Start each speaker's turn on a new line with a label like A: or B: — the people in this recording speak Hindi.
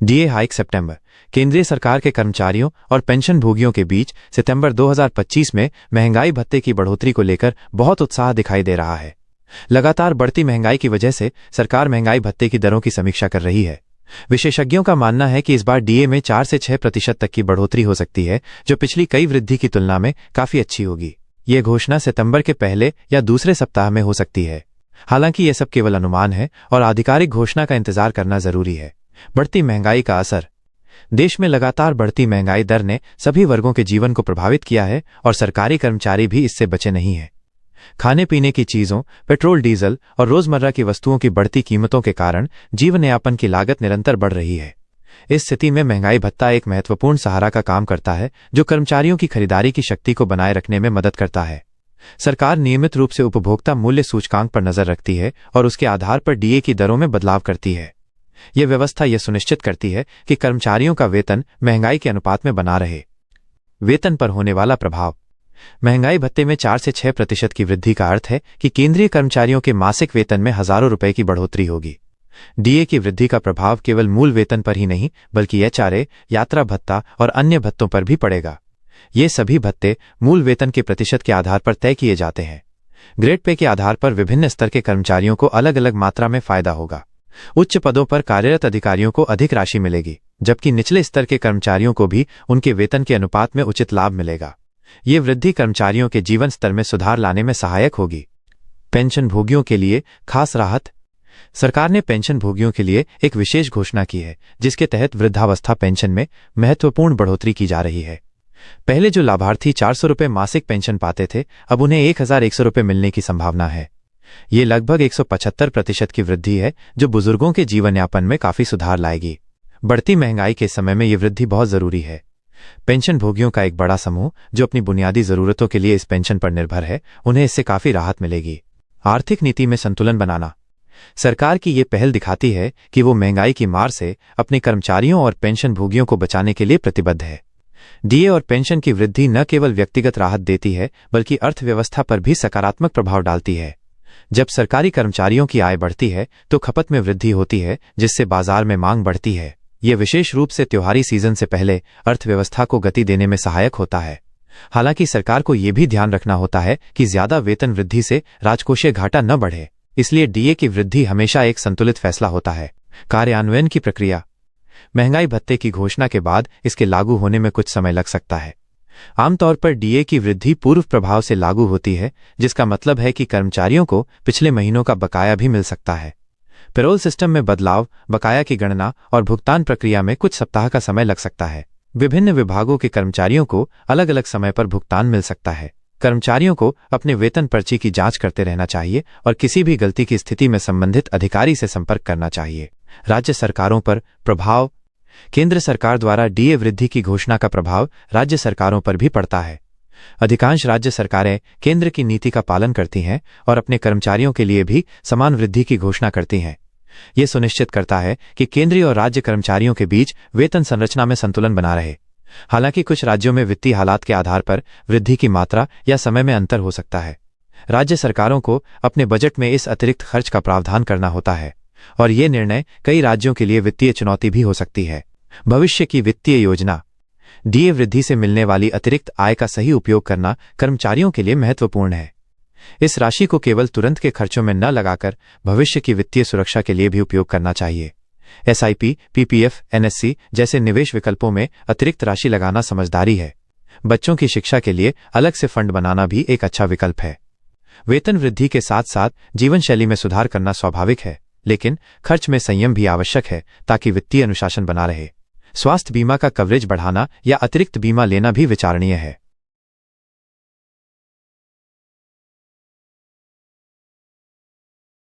A: डीए हाइक सितंबर। केंद्रीय सरकार के कर्मचारियों और पेंशन भोगियों के बीच सितंबर 2025 में महंगाई भत्ते की बढ़ोतरी को लेकर बहुत उत्साह दिखाई दे रहा है। लगातार बढ़ती महंगाई की वजह से सरकार महंगाई भत्ते की दरों की समीक्षा कर रही है। विशेषज्ञों का मानना है कि इस बार डीए में 4 से 6% तक की बढ़ोतरी हो सकती है, जो पिछली कई वृद्धि की तुलना में काफी अच्छी होगी। ये घोषणा सितंबर के पहले या दूसरे सप्ताह में हो सकती है। हालांकि यह सब केवल अनुमान है और आधिकारिक घोषणा का इंतजार करना जरूरी है। बढ़ती महंगाई का असर। देश में लगातार बढ़ती महंगाई दर ने सभी वर्गों के जीवन को प्रभावित किया है और सरकारी कर्मचारी भी इससे बचे नहीं हैं। खाने पीने की चीजों, पेट्रोल, डीजल और रोजमर्रा की वस्तुओं की बढ़ती कीमतों के कारण जीवन यापन की लागत निरंतर बढ़ रही है। इस स्थिति में महंगाई भत्ता एक महत्वपूर्ण सहारा का काम करता है, जो कर्मचारियों की खरीदारी की शक्ति को बनाए रखने में मदद करता है। सरकार नियमित रूप से उपभोक्ता मूल्य सूचकांक पर नजर रखती है और उसके आधार पर डीए की दरों में बदलाव करती है। यह व्यवस्था यह सुनिश्चित करती है कि कर्मचारियों का वेतन महंगाई के अनुपात में बना रहे। वेतन पर होने वाला प्रभाव। महंगाई भत्ते में 4 से 6% की वृद्धि का अर्थ है कि केंद्रीय कर्मचारियों के मासिक वेतन में हजारों रुपए की बढ़ोतरी होगी। डीए की वृद्धि का प्रभाव केवल मूल वेतन पर ही नहीं, बल्कि एचआरए, यात्रा भत्ता और अन्य भत्तों पर भी पड़ेगा। ये सभी भत्ते मूल वेतन के प्रतिशत के आधार पर तय किए जाते हैं। ग्रेड पे के आधार पर विभिन्न स्तर के कर्मचारियों को अलग अलग मात्रा में फायदा होगा। उच्च पदों पर कार्यरत अधिकारियों को अधिक राशि मिलेगी, जबकि निचले स्तर के कर्मचारियों को भी उनके वेतन के अनुपात में उचित लाभ मिलेगा। ये वृद्धि कर्मचारियों के जीवन स्तर में सुधार लाने में सहायक होगी। पेंशन भोगियों के लिए खास राहत। सरकार ने पेंशन भोगियों के लिए एक विशेष घोषणा की है, जिसके तहत वृद्धावस्था पेंशन में महत्वपूर्ण बढ़ोतरी की जा रही है। पहले जो लाभार्थी 400 रुपये मासिक पेंशन पाते थे, अब उन्हें 1100 रुपये मिलने की संभावना है। ये लगभग 175% की वृद्धि है, जो बुजुर्गों के जीवन यापन में काफी सुधार लाएगी। बढ़ती महंगाई के समय में ये वृद्धि बहुत जरूरी है। पेंशन भोगियों का एक बड़ा समूह जो अपनी बुनियादी जरूरतों के लिए इस पेंशन पर निर्भर है, उन्हें इससे काफी राहत मिलेगी। आर्थिक नीति में संतुलन बनाना। सरकार की ये पहल दिखाती है कि वो महंगाई की मार से अपने कर्मचारियों और पेंशन भोगियों को बचाने के लिए प्रतिबद्ध है। डीए और पेंशन की वृद्धि न केवल व्यक्तिगत राहत देती है, बल्कि अर्थव्यवस्था पर भी सकारात्मक प्रभाव डालती है। जब सरकारी कर्मचारियों की आय बढ़ती है तो खपत में वृद्धि होती है, जिससे बाजार में मांग बढ़ती है। यह विशेष रूप से त्योहारी सीजन से पहले अर्थव्यवस्था को गति देने में सहायक होता है। हालांकि सरकार को यह भी ध्यान रखना होता है कि ज्यादा वेतन वृद्धि से राजकोषीय घाटा न बढ़े, इसलिए डीए की वृद्धि हमेशा एक संतुलित फैसला होता है। कार्यान्वयन की प्रक्रिया। महंगाई भत्ते की घोषणा के बाद इसके लागू होने में कुछ समय लग सकता है। आमतौर पर डीए की वृद्धि पूर्व प्रभाव से लागू होती है, जिसका मतलब है कि कर्मचारियों को पिछले महीनों का बकाया भी मिल सकता है। पेरोल सिस्टम में बदलाव, बकाया की गणना और भुगतान प्रक्रिया में कुछ सप्ताह का समय लग सकता है। विभिन्न विभागों के कर्मचारियों को अलग अलग समय पर भुगतान मिल सकता है। कर्मचारियों को अपने वेतन पर्ची की जांच करते रहना चाहिए और किसी भी गलती की स्थिति में संबंधित अधिकारी से संपर्क करना चाहिए। राज्य सरकारों पर प्रभाव। केंद्र सरकार द्वारा डीए वृद्धि की घोषणा का प्रभाव राज्य सरकारों पर भी पड़ता है। अधिकांश राज्य सरकारें केंद्र की नीति का पालन करती हैं और अपने कर्मचारियों के लिए भी समान वृद्धि की घोषणा करती हैं। यह सुनिश्चित करता है कि केंद्रीय और राज्य कर्मचारियों के बीच वेतन संरचना में संतुलन बना रहे। हालांकि कुछ राज्यों में वित्तीय हालात के आधार पर वृद्धि की मात्रा या समय में अंतर हो सकता है। राज्य सरकारों को अपने बजट में इस अतिरिक्त खर्च का प्रावधान करना होता है और ये निर्णय कई राज्यों के लिए वित्तीय चुनौती भी हो सकती है। भविष्य की वित्तीय योजना। डीए वृद्धि से मिलने वाली अतिरिक्त आय का सही उपयोग करना कर्मचारियों के लिए महत्वपूर्ण है। इस राशि को केवल तुरंत के खर्चों में न लगाकर भविष्य की वित्तीय सुरक्षा के लिए भी उपयोग करना चाहिए। एसआईपी, पीपीएफ, एनएससी जैसे निवेश विकल्पों में अतिरिक्त राशि लगाना समझदारी है। बच्चों की शिक्षा के लिए अलग से फंड बनाना भी एक अच्छा विकल्प है। वेतन वृद्धि के साथ साथ जीवन शैली में सुधार करना स्वाभाविक है, लेकिन खर्च में संयम भी आवश्यक है ताकि वित्तीय अनुशासन बना रहे। स्वास्थ्य बीमा का कवरेज बढ़ाना या अतिरिक्त बीमा लेना भी विचारणीय है।